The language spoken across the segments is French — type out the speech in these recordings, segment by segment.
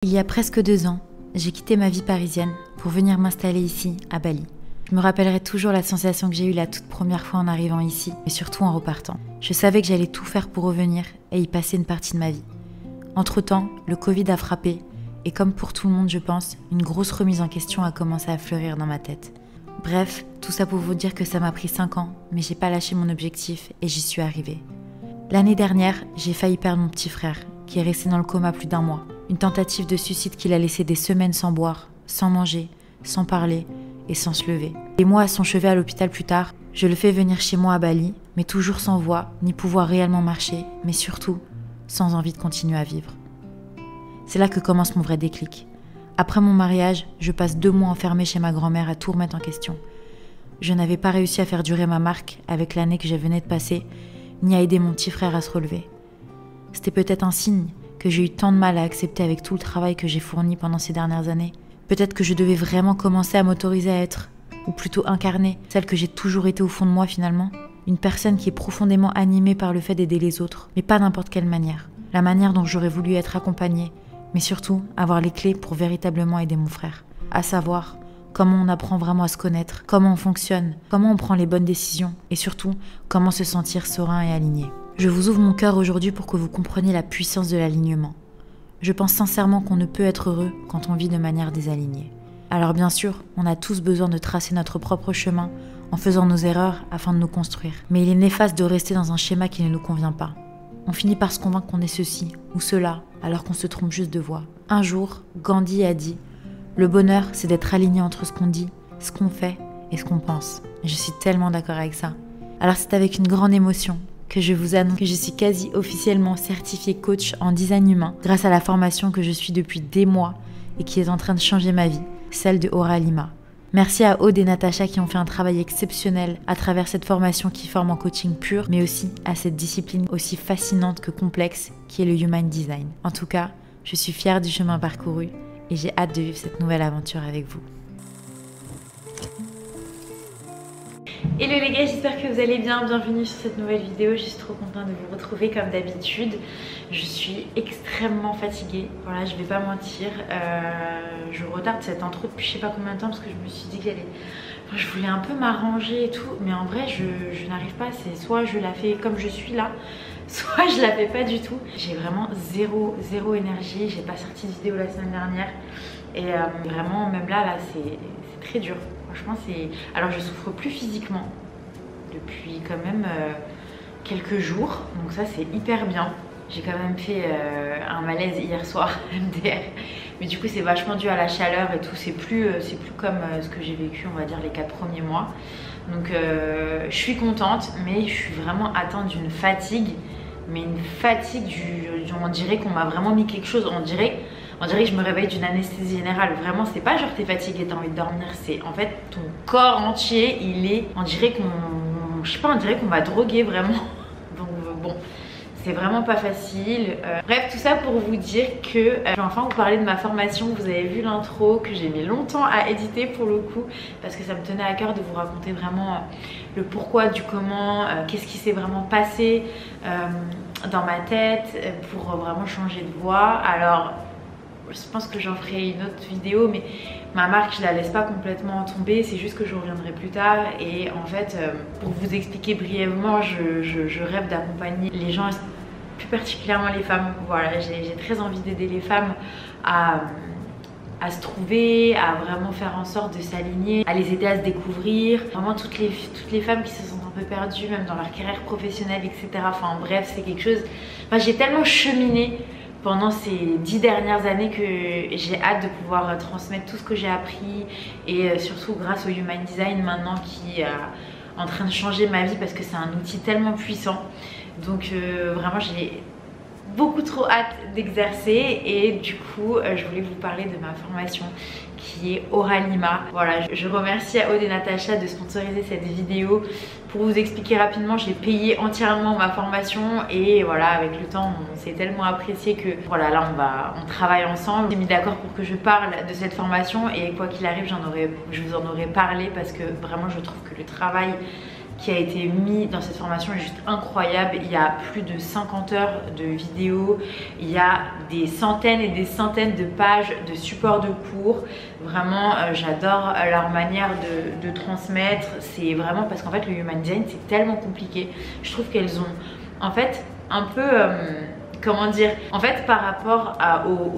Il y a presque 2 ans, j'ai quitté ma vie parisienne pour venir m'installer ici, à Bali. Je me rappellerai toujours la sensation que j'ai eue la toute première fois en arrivant ici, et surtout en repartant. Je savais que j'allais tout faire pour revenir et y passer une partie de ma vie. Entre-temps, le Covid a frappé, et comme pour tout le monde je pense, une grosse remise en question a commencé à fleurir dans ma tête. Bref, tout ça pour vous dire que ça m'a pris 5 ans, mais j'ai pas lâché mon objectif et j'y suis arrivée. L'année dernière, j'ai failli perdre mon petit frère, qui est resté dans le coma plus d'1 mois. Une tentative de suicide qui l'a laissé des semaines sans boire, sans manger, sans parler et sans se lever. Des mois à son chevet à l'hôpital plus tard, je le fais venir chez moi à Bali, mais toujours sans voix, ni pouvoir réellement marcher, mais surtout sans envie de continuer à vivre. C'est là que commence mon vrai déclic. Après mon mariage, je passe 2 mois enfermée chez ma grand-mère à tout remettre en question. Je n'avais pas réussi à faire durer ma marque avec l'année que je venais de passer, ni à aider mon petit frère à se relever. C'était peut-être un signe que j'ai eu tant de mal à accepter avec tout le travail que j'ai fourni pendant ces dernières années. Peut-être que je devais vraiment commencer à m'autoriser à être, ou plutôt incarner, celle que j'ai toujours été au fond de moi finalement. Une personne qui est profondément animée par le fait d'aider les autres, mais pas n'importe quelle manière. La manière dont j'aurais voulu être accompagnée, mais surtout avoir les clés pour véritablement aider mon frère. À savoir, comment on apprend vraiment à se connaître, comment on fonctionne, comment on prend les bonnes décisions, et surtout, comment se sentir serein et aligné. Je vous ouvre mon cœur aujourd'hui pour que vous compreniez la puissance de l'alignement. Je pense sincèrement qu'on ne peut être heureux quand on vit de manière désalignée. Alors bien sûr, on a tous besoin de tracer notre propre chemin en faisant nos erreurs afin de nous construire. Mais il est néfaste de rester dans un schéma qui ne nous convient pas. On finit par se convaincre qu'on est ceci ou cela alors qu'on se trompe juste de voie. Un jour, Gandhi a dit « Le bonheur, c'est d'être aligné entre ce qu'on dit, ce qu'on fait et ce qu'on pense. » Je suis tellement d'accord avec ça. Alors c'est avec une grande émotion que je vous annonce que je suis quasi officiellement certifiée coach en design humain grâce à la formation que je suis depuis des mois et qui est en train de changer ma vie, celle de Oralima. Merci à Aude et Natacha qui ont fait un travail exceptionnel à travers cette formation qui forme en coaching pur, mais aussi à cette discipline aussi fascinante que complexe qui est le Human Design. En tout cas, je suis fière du chemin parcouru et j'ai hâte de vivre cette nouvelle aventure avec vous. Hello les gars, j'espère que vous allez bien, bienvenue sur cette nouvelle vidéo, je suis trop contente de vous retrouver comme d'habitude. Je suis extrêmement fatiguée, voilà, je vais pas mentir, je retarde cette intro depuis je sais pas combien de temps parce que je me suis dit que je voulais un peu m'arranger et tout, mais en vrai je n'arrive pas, c'est soit je la fais comme je suis là, soit je la fais pas du tout. J'ai vraiment zéro énergie, j'ai pas sorti de vidéo la semaine dernière et vraiment même là c'est très dur. Franchement, alors je souffre plus physiquement depuis quand même quelques jours, donc ça c'est hyper bien. J'ai quand même fait un malaise hier soir MDR, mais du coup c'est vachement dû à la chaleur et tout, c'est plus comme ce que j'ai vécu on va dire les 4 premiers mois. Donc je suis contente, mais je suis vraiment atteinte d'une fatigue, mais une fatigue on dirait qu'on m'a vraiment mis quelque chose, on dirait que je me réveille d'une anesthésie générale. Vraiment, c'est pas genre t'es fatigué, t'as envie de dormir. C'est en fait ton corps entier, on dirait qu'on va droguer vraiment. Donc bon, c'est vraiment pas facile. Bref, tout ça pour vous dire que je vais enfin vous parler de ma formation. Vous avez vu l'intro que j'ai mis longtemps à éditer pour le coup, parce que ça me tenait à cœur de vous raconter vraiment le pourquoi du comment, qu'est-ce qui s'est vraiment passé dans ma tête pour vraiment changer de voie. Alors, je pense que j'en ferai une autre vidéo, mais ma marque je la laisse pas complètement tomber, c'est juste que je reviendrai plus tard. Et en fait pour vous expliquer brièvement, je rêve d'accompagner les gens, plus particulièrement les femmes. Voilà, j'ai très envie d'aider les femmes à se trouver, à vraiment faire en sorte de s'aligner, à les aider à se découvrir. Vraiment toutes les femmes qui se sentent un peu perdues, même dans leur carrière professionnelle, etc. Enfin bref, c'est quelque chose... Enfin, j'ai tellement cheminé pendant ces 10 dernières années que j'ai hâte de pouvoir transmettre tout ce que j'ai appris, et surtout grâce au Human Design maintenant qui est en train de changer ma vie parce que c'est un outil tellement puissant. Donc vraiment j'ai beaucoup trop hâte d'exercer, et du coup je voulais vous parler de ma formation qui est Oralima. Voilà, je remercie à Aude et Natacha de sponsoriser cette vidéo. Pour vous expliquer rapidement, j'ai payé entièrement ma formation et voilà, avec le temps on s'est tellement apprécié que voilà, là on travaille ensemble. J'ai mis d'accord pour que je parle de cette formation, et quoi qu'il arrive je vous en aurais parlé parce que vraiment je trouve que le travail qui a été mis dans cette formation est juste incroyable. Il y a plus de 50 heures de vidéos, il y a des centaines et des centaines de pages de supports de cours. Vraiment, j'adore leur manière de transmettre. C'est vraiment parce qu'en fait le human design c'est tellement compliqué. Je trouve qu'elles ont en fait un peu... comment dire, en fait par rapport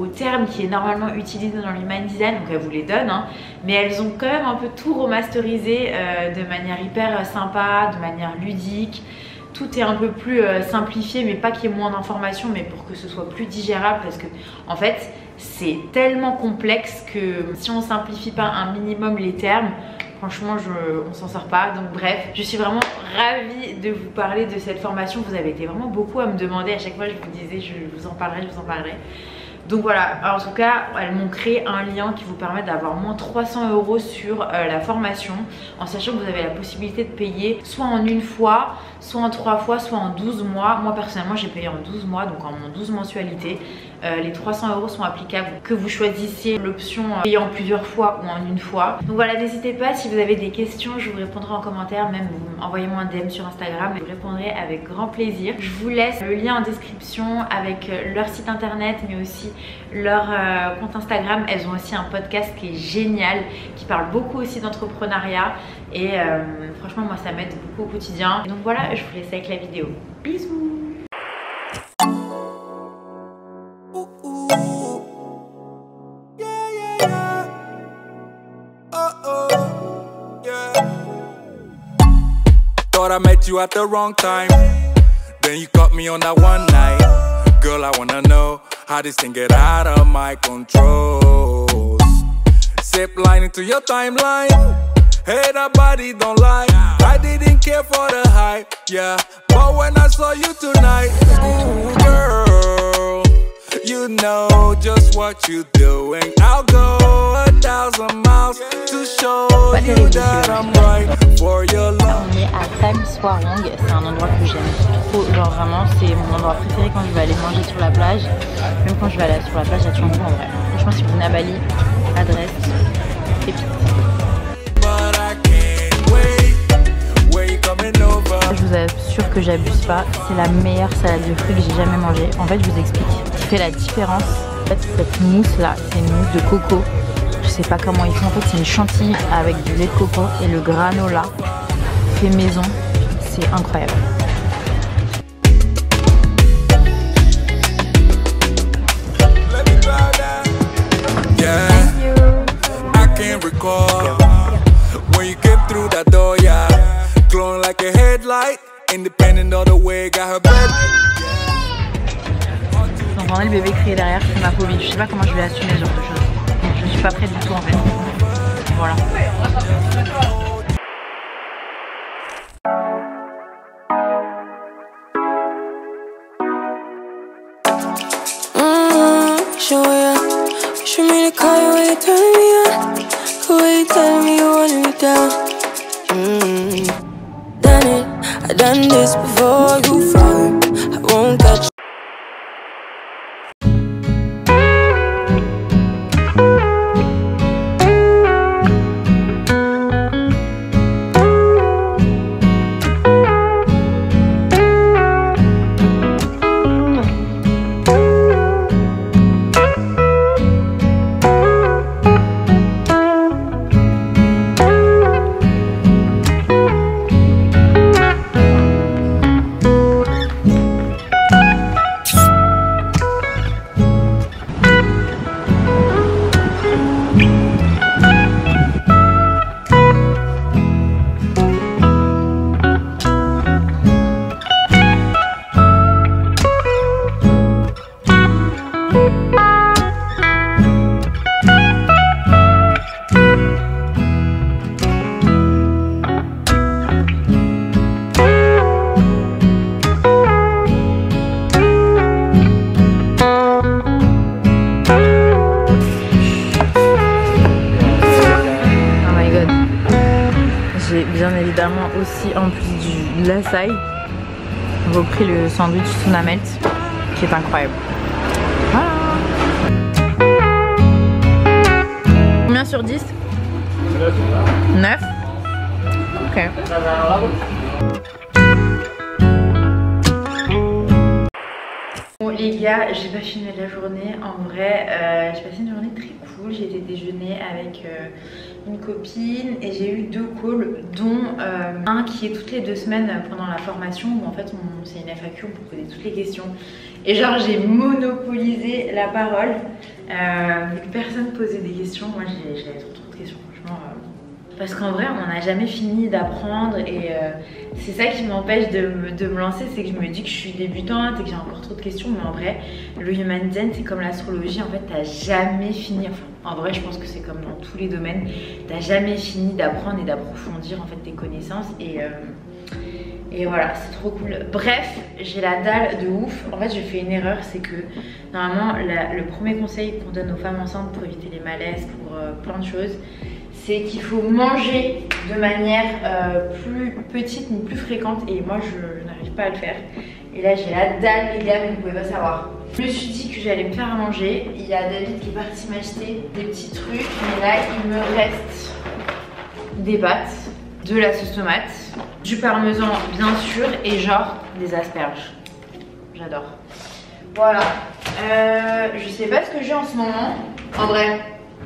au terme qui est normalement utilisé dans l'human design, donc elles vous les donnent, hein, mais elles ont quand même un peu tout remasterisé de manière hyper sympa, de manière ludique. Tout est un peu plus simplifié, mais pas qu'il y ait moins d'informations, mais pour que ce soit plus digérable, parce que en fait c'est tellement complexe que si on simplifie pas un minimum les termes, franchement, on s'en sort pas. Donc bref, je suis vraiment ravie de vous parler de cette formation. Vous avez été vraiment beaucoup à me demander. À chaque fois, je vous disais, je vous en parlerai, je vous en parlerai. Donc voilà, alors, en tout cas, elles m'ont créé un lien qui vous permet d'avoir moins 300 € sur la formation, en sachant que vous avez la possibilité de payer soit en une fois, soit en 3 fois, soit en 12 mois. Moi personnellement, j'ai payé en 12 mois, donc en 12 mensualités. Les 300 € sont applicables que vous choisissiez l'option payer en plusieurs fois ou en une fois. Donc voilà, n'hésitez pas, si vous avez des questions, je vous répondrai en commentaire, même envoyez-moi un DM sur Instagram, je vous répondrai avec grand plaisir. Je vous laisse le lien en description avec leur site internet, mais aussi leur compte Instagram. Elles ont aussi un podcast qui est génial, qui parle beaucoup aussi d'entrepreneuriat et franchement moi ça m'aide beaucoup au quotidien. Donc voilà, je vous laisse avec la vidéo. Bisous. Thought I met you at the wrong time. Then you caught me on that one night. Girl, I wanna know how this thing get out of my control. Zip line into your timeline. Hey, that body don't lie. I didn't care for the hype, yeah. But when I saw you tonight, ooh, girl, you know just what you're doing. I'll go 1,000 miles to show you that I'm right for your love. On est à Times Square, c'est un endroit que j'aime trop, genre vraiment c'est mon endroit préféré quand je vais aller manger sur la plage. Même quand je vais aller sur la plage à Tiangu en vrai. Franchement si vous venez à Bali, adresse, pépite. Je vous assure que j'abuse pas, c'est la meilleure salade de fruits que j'ai jamais mangée. En fait je vous explique ce qui fait la différence. En fait cette mousse là, c'est une mousse de coco. Je sais pas comment ils font, en fait c'est une chantilly avec du lait de coco et le granola fait maison, c'est incroyable. Donc on a le bébé crier derrière, c'est ma phobie. Je sais pas comment je vais assumer ce genre de choses. Je suis pas prête du tout en fait. Voilà. Show me the car when you turn me on. The way you tell me you want me down. Done it, I done this before you fall. I won't catch. Bien évidemment aussi en plus de l'açaï repris le sandwich tuna melt qui est incroyable. Voilà. Combien sur 10? 9. Ok. les gars, j'ai pas filmé la journée. En vrai, j'ai passé une journée très cool. J'ai été déjeuner avec une copine et j'ai eu 2 calls, dont un qui est toutes les 2 semaines pendant la formation où en fait c'est une FAQ, on peut poser toutes les questions. Et genre j'ai monopolisé la parole. Personne posait des questions. Moi j'avais trop de questions, franchement. Parce qu'en vrai on n'a jamais fini d'apprendre et c'est ça qui m'empêche de me lancer, c'est que je me dis que je suis débutante et que j'ai encore trop de questions, mais en vrai le human design c'est comme l'astrologie, en fait t'as jamais fini, enfin en vrai je pense que c'est comme dans tous les domaines, t'as jamais fini d'apprendre et d'approfondir en fait tes connaissances et voilà, c'est trop cool. Bref, j'ai la dalle de ouf. En fait, j'ai fait une erreur, c'est que normalement, le premier conseil qu'on donne aux femmes enceintes pour éviter les malaises, pour plein de choses, c'est qu'il faut manger de manière plus petite mais plus fréquente. Et moi, je n'arrive pas à le faire. Et là, j'ai la dalle, les gars, mais vous pouvez pas savoir. Je me suis dit que j'allais me faire à manger. Il y a David qui est parti m'acheter des petits trucs. Mais là, il me reste des pâtes, de la sauce tomate, du parmesan bien sûr et genre des asperges. J'adore. Voilà. Je sais pas ce que j'ai en ce moment. En vrai,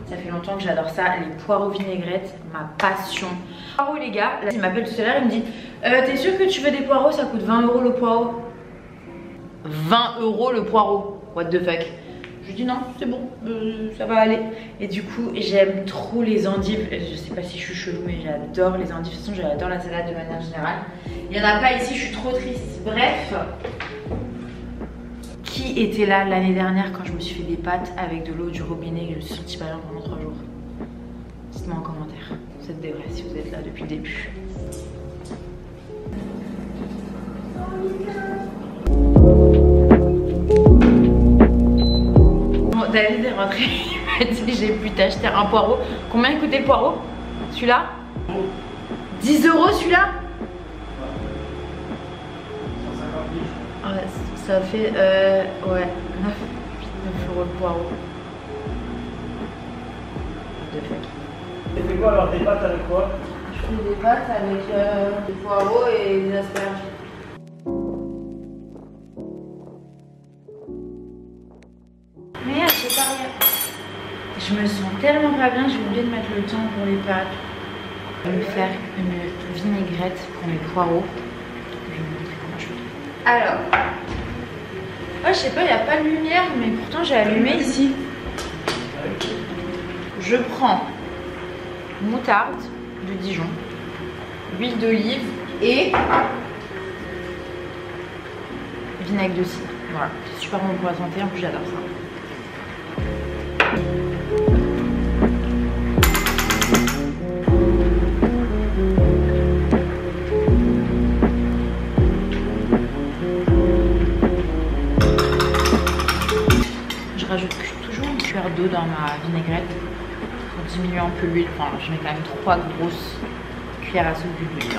ça fait longtemps que j'adore ça. Les poireaux vinaigrettes, ma passion. Poireaux les gars, là il m'appelle tout à l'heure, il me dit t'es sûr que tu veux des poireaux? Ça coûte 20 € le poireau. 20 € le poireau. What the fuck? Je dis non, c'est bon, ça va aller. Et du coup, j'aime trop les endives. Je sais pas si je suis chelou, mais j'adore les endives. De toute façon, j'adore la salade de manière générale. Il n'y en a pas ici, je suis trop triste. Bref, qui était là l'année dernière quand je me suis fait des pâtes avec de l'eau du robinet et que je me suis sentie pas bien pendant 3 jours? Dites-moi en commentaire. Vous êtes des vrais si vous êtes là depuis le début. David est rentré, il m'a dit j'ai pu t'acheter un poireau. Combien il coûtait le poireau? Celui-là 10 € celui-là? Ouais, ça fait ouais 9 € le poireau. Tu fais quoi alors, des pâtes avec quoi? Je fais des pâtes avec des poireaux et des asperges. Merde, j'ai pas rien. Je me sens tellement pas bien, j'ai oublié de mettre le temps pour les pâtes. Je vais me faire une vinaigrette pour mes poireaux. Je vais vous montrer comment je fais. Alors, oh, je sais pas, il n'y a pas de lumière, mais pourtant j'ai allumé ici. Je prends moutarde de Dijon, huile d'olive et vinaigre de cidre. Voilà, c'est super bon pour la santé, en plus j'adore ça. Je rajoute toujours une cuillère d'eau dans ma vinaigrette pour diminuer un peu l'huile. Enfin, je mets quand même 3 grosses cuillères à soupe d'huile.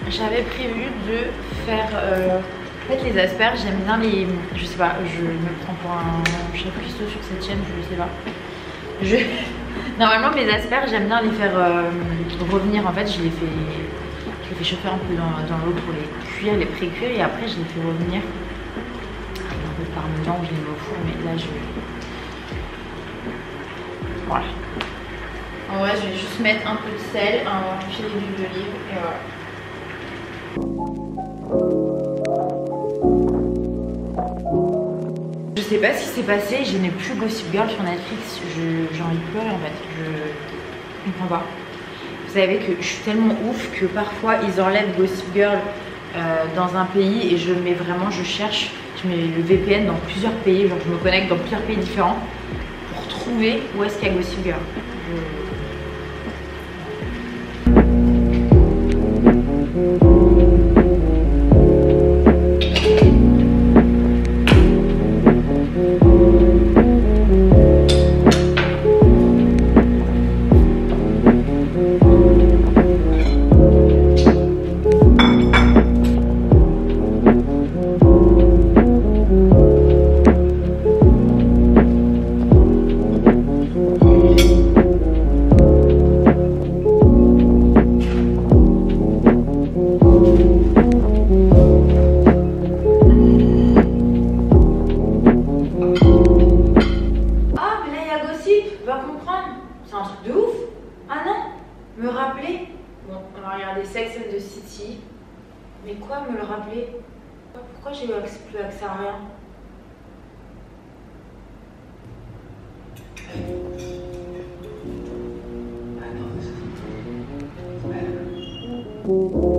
J'avais prévu de faire en fait les asperges, j'aime bien les... Je sais pas, je me prends pour un chef cuistot sur cette chaîne, je sais pas. Normalement les asperges, j'aime bien les faire revenir. En fait, je les fais chauffer un peu dans l'eau pour les cuire, les pré-cuire et après je les fais revenir. Un peu de parmesan, je les mets au four, mais là je... Voilà. En vrai, je vais juste mettre un peu de sel, un filet d'huile d'olive et voilà. Je sais pas ce qui s'est passé, je n'ai plus Gossip Girl sur Netflix, j'ai envie de pleurer en fait, je comprends pas. Vous savez que je suis tellement ouf que parfois ils enlèvent Gossip Girl dans un pays et je mets vraiment, je cherche, je mets le VPN dans plusieurs pays, genre je me connecte dans plusieurs pays différents pour trouver où est-ce qu'il y a Gossip Girl. pas comprendre. C'est un truc de ouf. Ah non, me rappeler. Bon, on va regarder Sex and the City. Mais quoi me le rappeler? Pourquoi j'ai plus accès à rien? Attends,